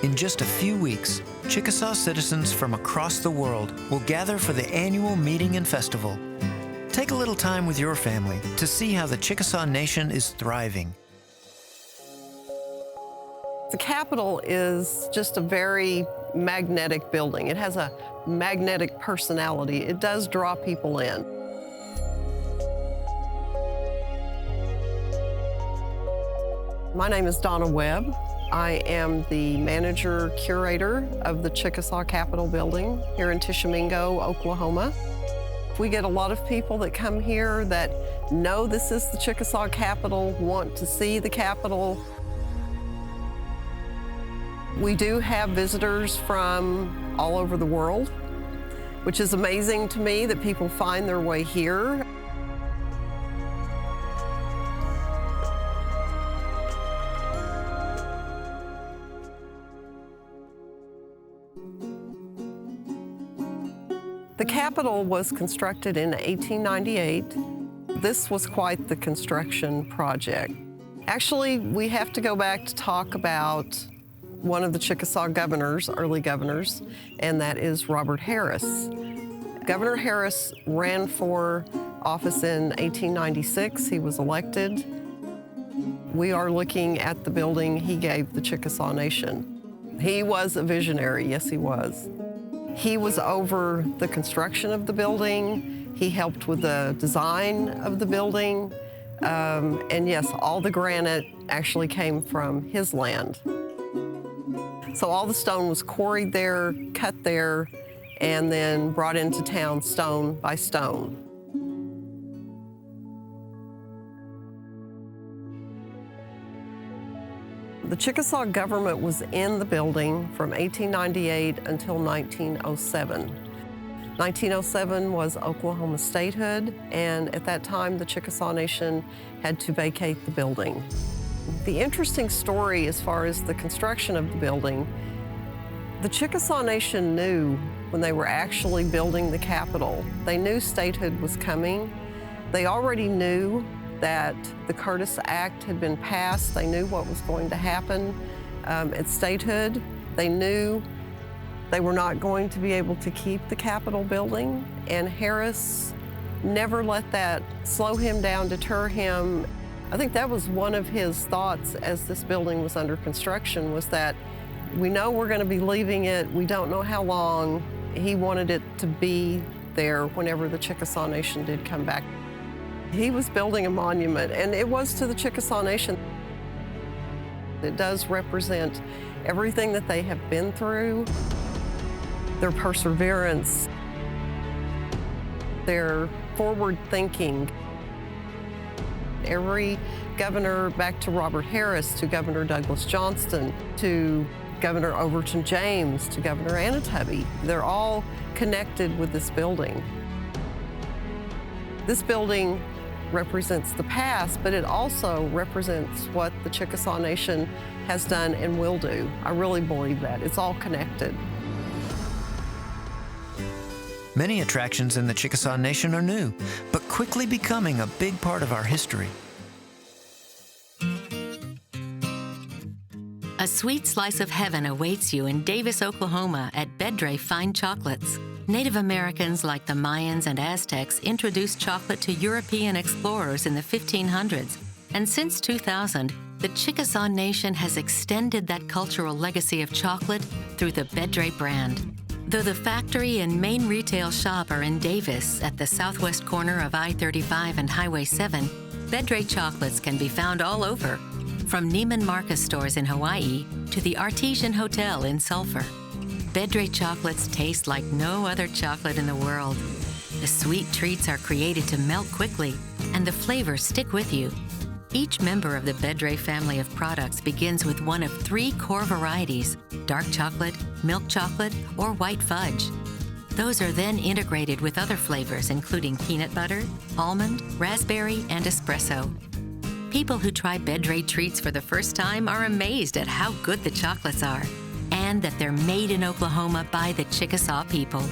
In just a few weeks, Chickasaw citizens from across the world will gather for the annual meeting and festival. Take a little time with your family to see how the Chickasaw Nation is thriving. The Capitol is just a very magnetic building. It has a magnetic personality. It does draw people in. My name is Donna Webb. I am the manager curator of the Chickasaw Capitol building here in Tishomingo, Oklahoma. We get a lot of people that come here that know this is the Chickasaw Capitol, want to see the Capitol. We do have visitors from all over the world, which is amazing to me that people find their way here. The Capitol was constructed in 1898. This was quite the construction project. Actually, we have to go back to talk about one of the Chickasaw governors, early governors, and that is Robert Harris. Governor Harris ran for office in 1896. He was elected. We are looking at the building he gave the Chickasaw Nation. He was a visionary, yes he was. He was over the construction of the building. He helped with the design of the building. And yes, all the granite actually came from his land. So all the stone was quarried there, cut there, and then brought into town stone by stone. The Chickasaw government was in the building from 1898 until 1907. 1907 was Oklahoma statehood, and at that time, the Chickasaw Nation had to vacate the building. The interesting story as far as the construction of the building, the Chickasaw Nation knew when they were actually building the Capitol, they knew statehood was coming. They already knew that the Curtis Act had been passed. They knew what was going to happen at statehood. They knew they were not going to be able to keep the Capitol building, and Harris never let that slow him down, deter him. I think that was one of his thoughts as this building was under construction, was that we know we're going to be leaving it, we don't know how long. He wanted it to be there whenever the Chickasaw Nation did come back. He was building a monument, and it was to the Chickasaw Nation. It does represent everything that they have been through, their perseverance, their forward thinking. Every governor, back to Robert Harris, to Governor Douglas Johnston, to Governor Overton James, to Governor Anatubby, they're all connected with this building. This building represents the past, but it also represents what the Chickasaw Nation has done and will do. I really believe that. It's all connected. Many attractions in the Chickasaw Nation are new, but quickly becoming a big part of our history. A sweet slice of heaven awaits you in Davis, Oklahoma at Bedré Fine Chocolates. Native Americans like the Mayans and Aztecs introduced chocolate to European explorers in the 1500s, and since 2000, the Chickasaw Nation has extended that cultural legacy of chocolate through the Bedré brand. Though the factory and main retail shop are in Davis at the southwest corner of I-35 and Highway 7, Bedré chocolates can be found all over, from Neiman Marcus stores in Hawaii to the Artesian Hotel in Sulphur. Bedré chocolates taste like no other chocolate in the world. The sweet treats are created to melt quickly, and the flavors stick with you. Each member of the Bedré family of products begins with one of 3 core varieties: dark chocolate, milk chocolate, or white fudge. Those are then integrated with other flavors, including peanut butter, almond, raspberry, and espresso. People who try Bedré treats for the first time are amazed at how good the chocolates are, and that they're made in Oklahoma by the Chickasaw people.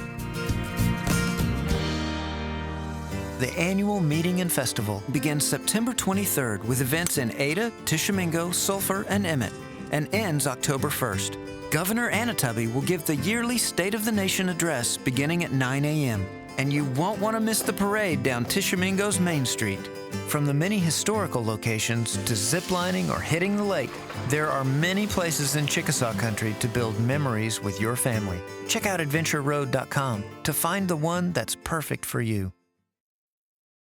The annual meeting and festival begins September 23rd with events in Ada, Tishomingo, Sulphur, and Emmett. and ends October 1st. Governor Anatubby will give the yearly State of the Nation address beginning at 9 a.m., and you won't want to miss the parade down Tishomingo's Main Street. From the many historical locations to ziplining or hitting the lake, there are many places in Chickasaw country to build memories with your family. Check out AdventureRoad.com to find the one that's perfect for you.